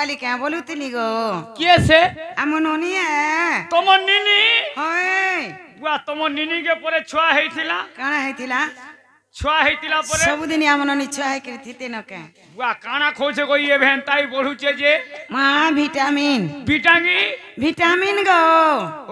काली क्या बोलू तिली गो किए से आम ननी है तुम निनी होय बुआ तुम निनी के परे छुआ हेथिला काना हेतिला छुआ हेतिला परे सब दिन आम ननी छुआ है करथिते न के बुआ काना खोजे को ये भेंताई बोलुचे जे मां विटामिन बिटांगी विटामिन गो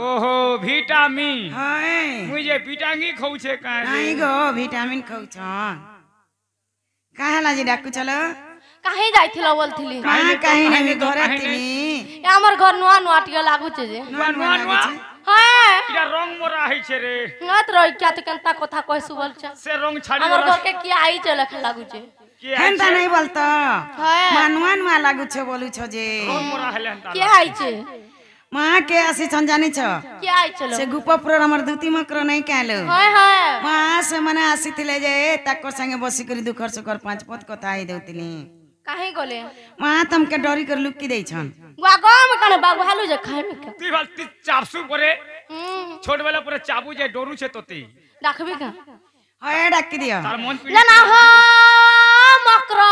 ओहो विटामिन होय मुझे बिटांगी खौछे काहे नाही गो विटामिन खाउछ काहेला जी डाकू चलो काहे जाइथिला बोलथिली मां काहे नाही घरे तिनी हमर घर नुआ नुआ टिके लागु छे जे नुआ नुआ हां इरा रंग मोरा है छे रे नत रही क्या तो केनता कथा कह सुबल छ से रंग छाड़ी हमर घर के की आई चले लागु छे हेनता नहीं बोलतो हां मानुआ नुआ लागु छ बोलु छ जे रंग मोरा हेले हंता के आई छे मां के आसी छन जानि छ के आई चलो से गुपपुर हमर दुती मकर नहीं कालो हां हां मां से मने आसीथिले जे ताको संगे बसी करी दुखर सुखर पांच पत कथा आई देउतिनी काहे गोले मां तमके डरी कर लुक्की दै छन बुआ गाम कने बाबू हालू जे खाए में ती बात चापसु परे छोट वाला परे चाबू जे डोरू छे तोती राखबे का होय डाकी दियो तार मन पी जना हो मकरा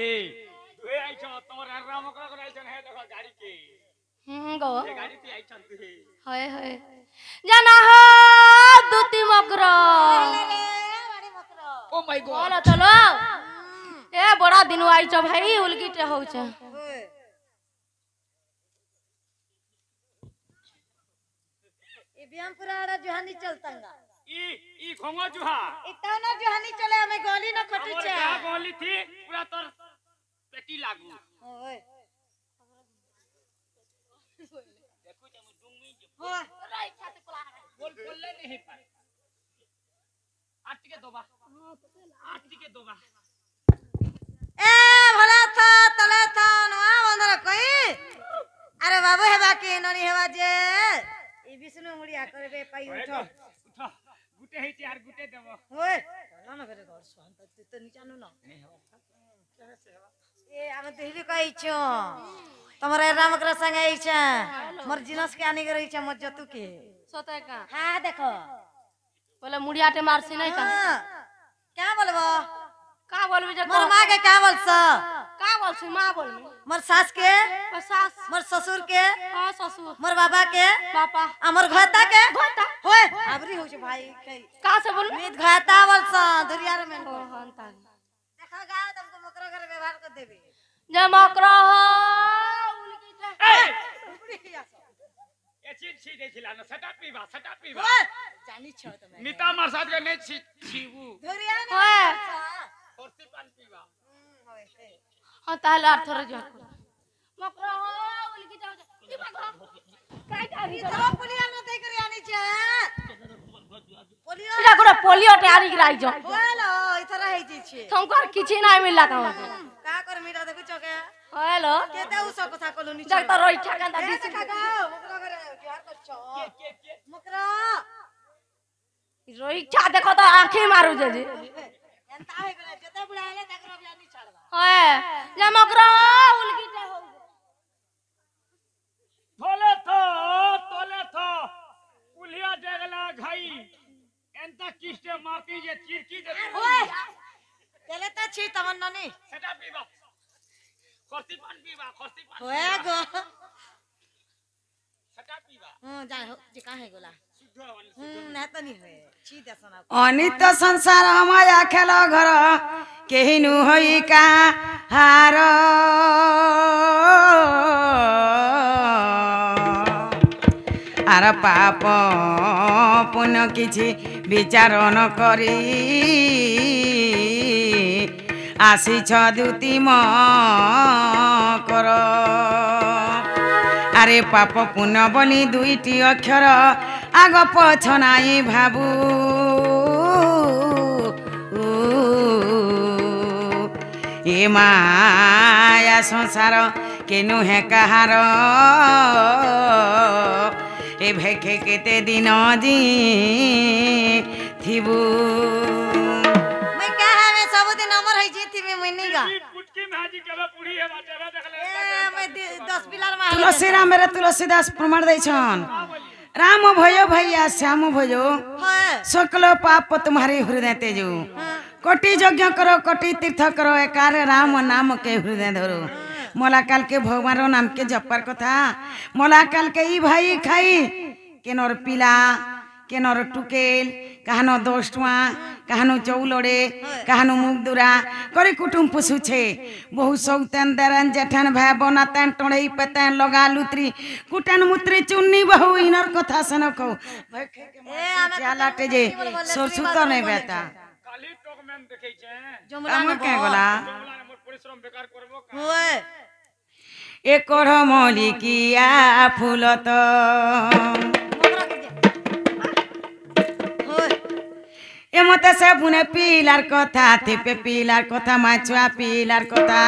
ए तू आई छ तोर राम मकरा को आई छ हे देखो गाड़ी के गो ये गाड़ी पे आई छ तू होय होय जना हो दुती मकरा ओ माय गॉड बोलो चलो ए बड़ा दिन आई छ भाई उलगिटे हो छ ए बियामपुरा आड़ा जोहानी चलतांगा ई खोंगो जुहा इतना ना जोहानी चले हमें गोली न खटू और छे का गोली थी पूरा तोर पेटी लागू ओए देखो जे मैं डूंगी जे हो बोल बोलले नहीं पाए आठ के दोबा ए भला था तले था नवा बंदर कोई अरे बाबू हे बाकी ननी हेवा जे ई विष्णु मुड़िया करबे पाई उठो उठो गुटे है यार गुटे देबो ओए चलो ना करे घर सोहन तो नीचानु ना ए हम देहली कहि छो तमरे रामकर संग आई छ मोर जिनस के आनी करई छ मत जतु के सोते का हां देखो बोले मुड़ियाटे मारसी नहीं का क्या बोलबो का बोलबे जे मोर मां के क्या बोलस का बोलसी मां बोलबे मोर सास के सास मोर ससुर के हां ससुर मोर बाबा के पापा हमर घाता के घाता होय आबरी हो छ भाई कई का से बोल मीत घाता बोलस दुरियार में ओ हंता देखा गा तुमको मकरा कर व्यवहार कर देबे जे मकरा हो उलकी ए चीज छी देखिला न सटा पीबा जानी छ तमे नीता मार साथ के नहीं छी छीबू दुरिया ने होय फुर्ती पान पीबा होय हां ताले अर्थ रे जो मकरा हो उलकी जाओ ई भाग काय थारी तो पुलिया न दे कर आनी छ पुलिया इरा करे पोलियो तैयारी कराई जो हेलो इथरा हे जी छी तुमको किछि नहीं मिलला का का कर मीरा देखु छ के हेलो केते उ सब कथा कोलो नी देख तो रोई ठकांदा दिस देखा गा मकरा कर व्यवहार कर छ मकरा रोई छा देखो तो आंखें मारू जे एंता हे गेले जते बुढ़ा आले तकरो बिया नी छाड़बा होय जे मकरा उलकी जा हो तोले थो पुलिया देगला घाई एंता किस्टे मारती जे चिरकी जे ओए तेले त छी तमन्ना नी सटा पीबा खर्ती पान होए गो सटा पीबा जा हो जे काहे गोला ना त नी होए छी दसना अनित संसार माया खेल घर केहिनु होई का हार आर पाप पुण्य किछि विचार न करी आसी छ दुती कर आरे पाप पुण्य बोली दुईटी अक्षर आग पछ नाई भाबू ए माया संसार केनु है कहार ए भेखे केते दिन जी थिबू मैं कहा मैं सब दिन अमर है जीती में मैं नहीं गा पुटकी भाजी केबे पुड़ी है बाटे देखले ए मैं 10 पिलर में तुलसी राम मेरे तुलसीदास प्रमाण दै छन राम भयो भैया श्याम भयो हां सकल पाप तुम्हारे हृदय तेजो कोटि यज्ञ करो कोटि तीर्थ करो एकार राम नाम के हृदय धरो मला काल के भगवान नाम के जपार कथा मला काल के ई भाई खाई केनर पिला केनर टुकेल काहनो 10 टुआ काहनो चौलड़े काहनो मुगदुरा करे कुटुम पुसुछे बहु सौतन दरन जेठन भाई बनातन टोड़ई पतन लगा लुत्री कुटन मुत्री चुन्नी बहु इनर कथा सनको भाई खे के चालाटे जे सरसु तो नहीं बेटा खाली टॉकमैन देखै छै जमला हमर के गोला जमला हमर परिश्रम बेकार करबो होय एकोढ़ मौलिकिया फूलत मोकरा के दे होय एमते से बुने पिलार कथा थेपे पिलार कथा माछुआ पिलार कथा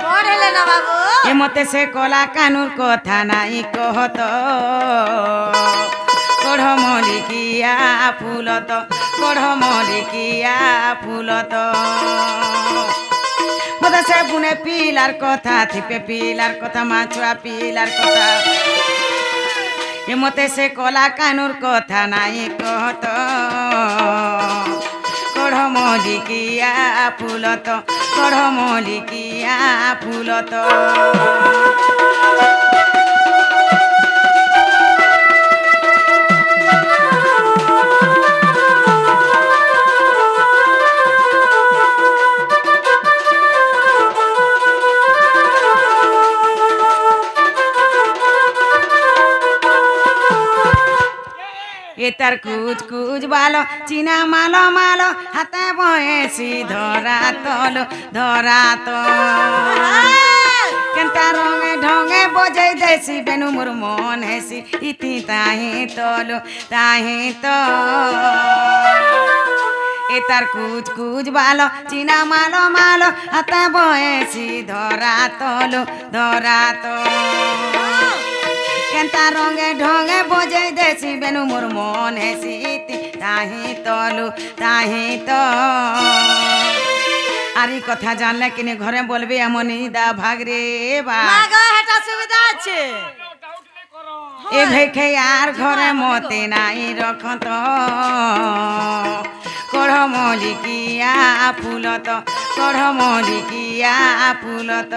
पढ़ले ना बाबू एमते से कला कानूर कथा नाई कहत कोढ़ मौलिकिया फूलत कोढ़ मौलिकिया फूलत मते से बुने पिलार कथा थेपे पिलार कथा माछुआ पिलार कथा एमते से कला कानूर कथा नाई कहत कोढ़ मौलिकिया फूलत कोढ़ मौलिकिया फूलत ये तार कुछ कुछ बालो चीना मालो मालो हाथे बयसी धरा तलो केनता रंगे ढंगे बजै देसी बेनु मोर मन हेसी इति ताही तलो तो ए तार कुछ कुछ बालो चीना मालो मालो हाथे बयसी धरा तलो केनता रंगे ढंगे बजै देसी बेनु मोर मन हेसी ताही तलु तो आरी कथा जानले किने घरे बोलबे हमनी दा भाग रे बा मागा हेटा सुविधा আছে डाउट नहीं करो ए भेखे यार घरे मते नाई रखत कोढ़ मौलिकिया फूलत कोढ़ मौलिकिया फूलत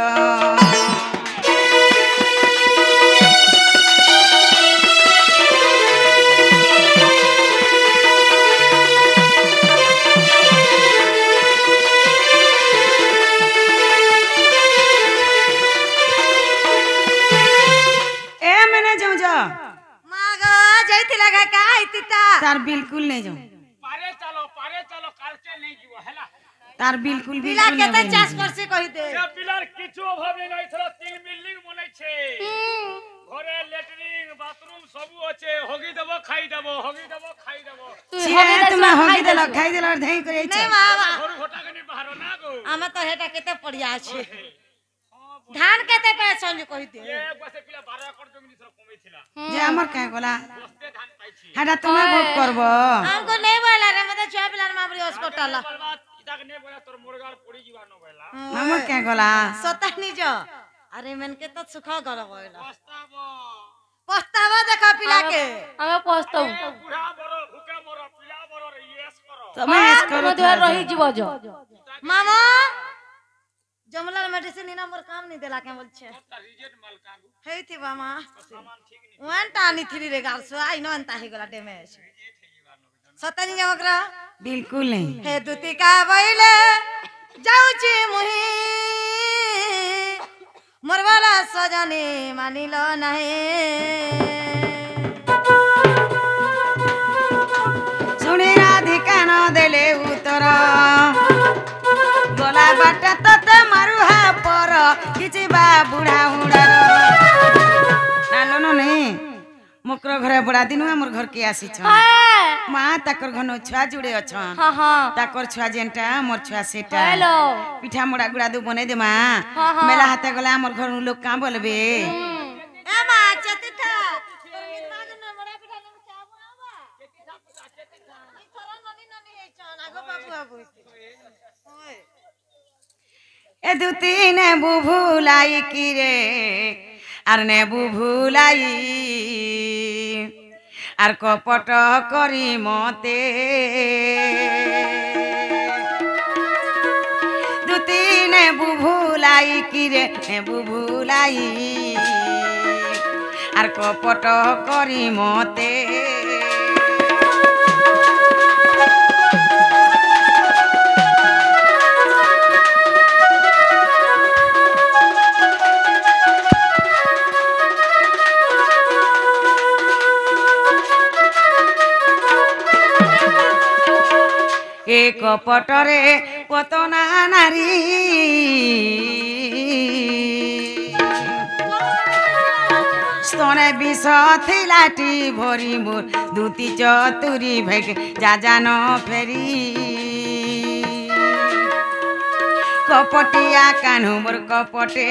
मागा जैथिला का आइतिता तार बिल्कुल नहीं जाऊं पारे चलो काल से नहीं जीव हैला तार बिल्कुल पिला बिल्कुल केते नहीं चास करसी कहि दे ए पिलार किछु अभाव नहीं थरा 3 बिल्डिंग बनै छै घरे लेटरिन बाथरूम सब আছে होगी देबो खाई देबो छिया तुम होगी देलो खाई देलो और धई करे नहीं मामा घर घोटा के नहीं बाहर ना गो आमे तो हेटा केते पड़िया আছে धान केते पैसन कहि दे एक बसे पिला 12 एकड़ जमीन थरा कमै थिला जे हमर काय गोला बस्ते धान पाई छी हाडा तुम भोग करबो हमको नहीं बोला रे मते छुआ पिलार माबरी हॉस्पिटल बात इदाक ने बोला तोर मुर्गार पड़ी जीवा न भइला हमर काय गोला सतानी जो अरे मन के तो सुखा कर बोला पस्तावा देखा पिला के हमें पछताऊ बुढ़ा बरो भूखे मरो पिला बरो यस करो तुम ऐस करो मधुर रही जीव जो मामा जमलार मेडिसिन इना मोर काम नहीं देला के बोल छे रिजेक्ट माल कागू हेई थी मामा सामान ठीक नहीं वन टानी थ्री रे गाल सो आई नो अंता ही गला डैमेज सतानी जमकरा बिल्कुल नहीं हे दुती का बइले जाउची मुही मोरवाला सजनी मानिलो नहीं सुनी राधिका न देले उतर गोला बाटा तत मारुहा पर किछि बा बुढ़ा हुड़ार नालो न नहीं मुकर घरे बड़ा दिनु हमर घर के आसी छ मां ताकर घनो छुआ जुड़े अछन हां हां ताकर छुआ जेंटा मोर छुआ सेटा हेलो पिठा मोड़ा गुड़ा दु बने दे मां हाँ, हाँ। मेला हाथे गला हमर घर लोग का बोलबे ए मा चती था कितना दिन मोरा पिठा ने चाबू आवा ई थोरा ननी ननी हे छन आगो बाबू बाबू ओए ए दुती ने बुभुलाई की रे आर ने बुभुलाई আর কপট করি মতে দুতিন নে বুভুলাই কিরে নে বুভুলাই আর কপট করি মতে এ কপটরে পতনা নারী স্তনে বিষ থিলাটি ভরি মোর দুতি চতুরি ভেগে যা জান ফেরি কপটিয়া কানু মোর কপটে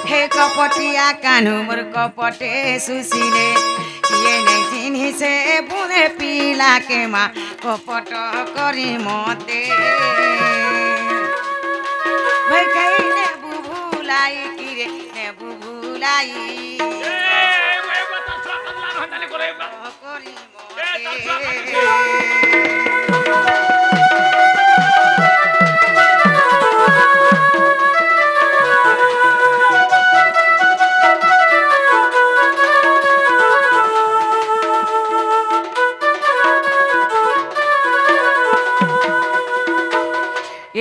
হে কপটিয়া কানু মোর কপটে সুশীলে কিয়ে নেই চিনিছে বুনে পিলাকে মা কপট করি মতে ভাই খাই নে বুভুলাই কিরে নে বুভুলাই করি মতে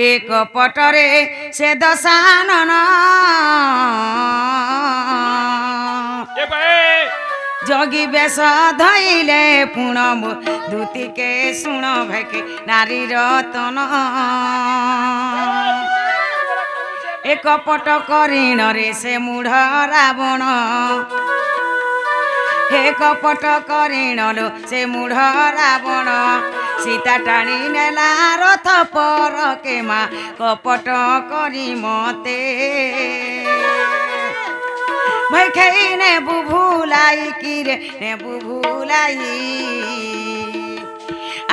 এক পটরে সে দশানন যোগী বেশ ধইলে পুণ দুতিকে শুণ ভেকে নারী রতন এক পট করিণরে সে মূঢ় রাবণ হে কপট করিণলো সে মূঢ় রাবণ সীতা টাণি নেলা রথ পরকে মা কপট করি মতে ভাই খাই নে বুভুলাই কিরে নে বুভুলাই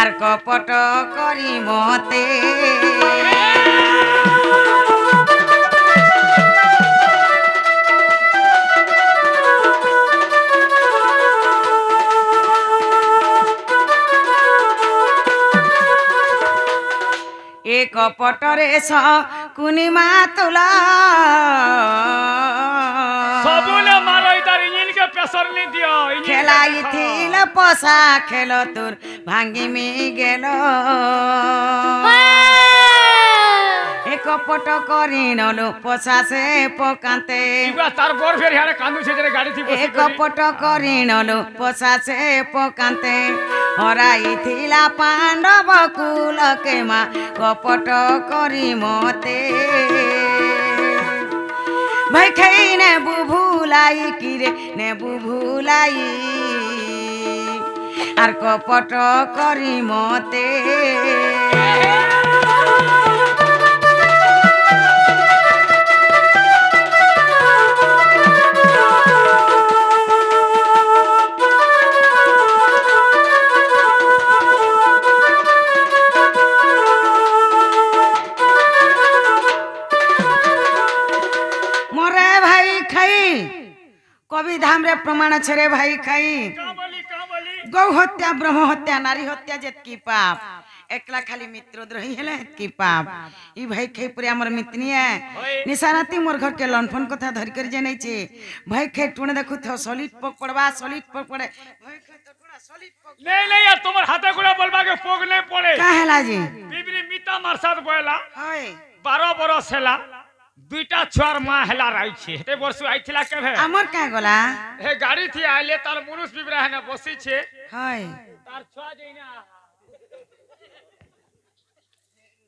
আর কপট করি মতে এক পটরে কুনি মা তোলা सबुले मारो इधर इंजन के प्रेशर नहीं दियो খেলাই থিল পসা খেল তোর ভাঙ্গি মি গেল এক পট করিণলো পসা সে পকান্তে इबा तार बोर फेर यार कांदू से जरे गाड़ी थी এক পট করিণলো পসা সে পকান্তে হরাই থিলা পাণ্ডব কুলকে মা কপট করি মতে ভাই খাই নে বুভুলাই কিরে নে বুভুলাই আর কপট করি মতে মরে ভাই খাই কবি ধামরে প্রমাণ আছে রে ভাই খাই का बोली गौ हत्या ब्रह्म हत्या नारी हत्या जेतकी पाप एकला खाली मित्रद्रोही हेले की पाप ई भाई खाई पुरे हमर मितनी है निशानाती मोर घर के लनफन कथा धर कर जे नहीं छे भाई खाई टुणे देखु थ सॉलिड पक पड़वा सॉलिड पक पड़े भाई खाई तो टुणा सॉलिड पक नहीं यार तुम्हार हाथे गुड़ा बोलबा के पोग नहीं पड़े का हैला जी बिबरी मिता मार साथ बोला होय 12 बरस हेला दुईटा छुआर मां हेला रही छे हेते वर्ष आइथिला केभे हमर का गोला हे गाड़ी थी आइले तार मनुष्य बिबरा है ना बसी छे होय तार छुआ जइना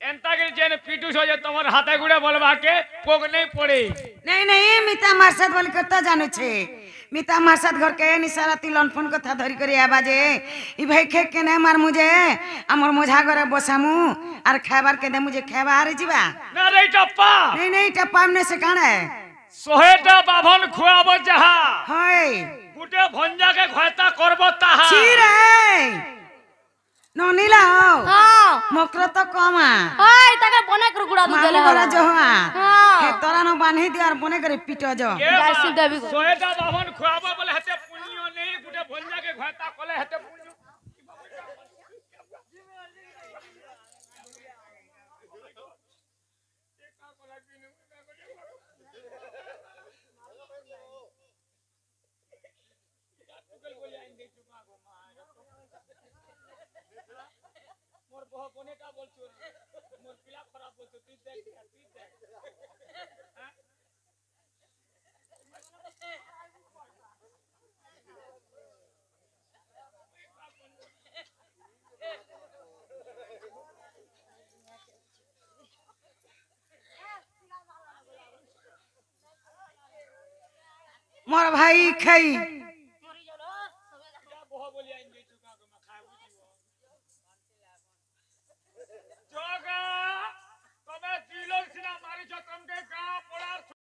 एंता के जेन पीटू सो जे तमर हाथे गुड़े बोलबा के पोग नहीं पड़े नहीं मिता मार साथ बोल करता जानु छे मिता मार साथ घर के निशाराती लनफन कथा धरी करी आबाजे ई भाई खे के ने मार मुझे हमर मोझा घरे बसामु आर खाबार के दे मुझे खाबार जीवा ना रे टप्पा नहीं टप्पा हमने से काण है सोहेटा बाभन खुआबो जहा होय गुटे भंजा के खयता करबो ताहा छी रे ननीला हो हां मकर तो कमा ओय तके बने कर गुड़ा दू देले मारा जोहा हां हे तोरा न बांधी दे और बने करे पिटो जो गायसी देवी को सोहेटा बाभन खुआबो बोले हते पुण्य नहीं गुटे भंजा के खयता कोले हते पुण्य কহ কোনেটা বলছো মোর পিলা খারাপ বলছো তুই দেখ তুই দেখ হ্যাঁ मोर भाई खाई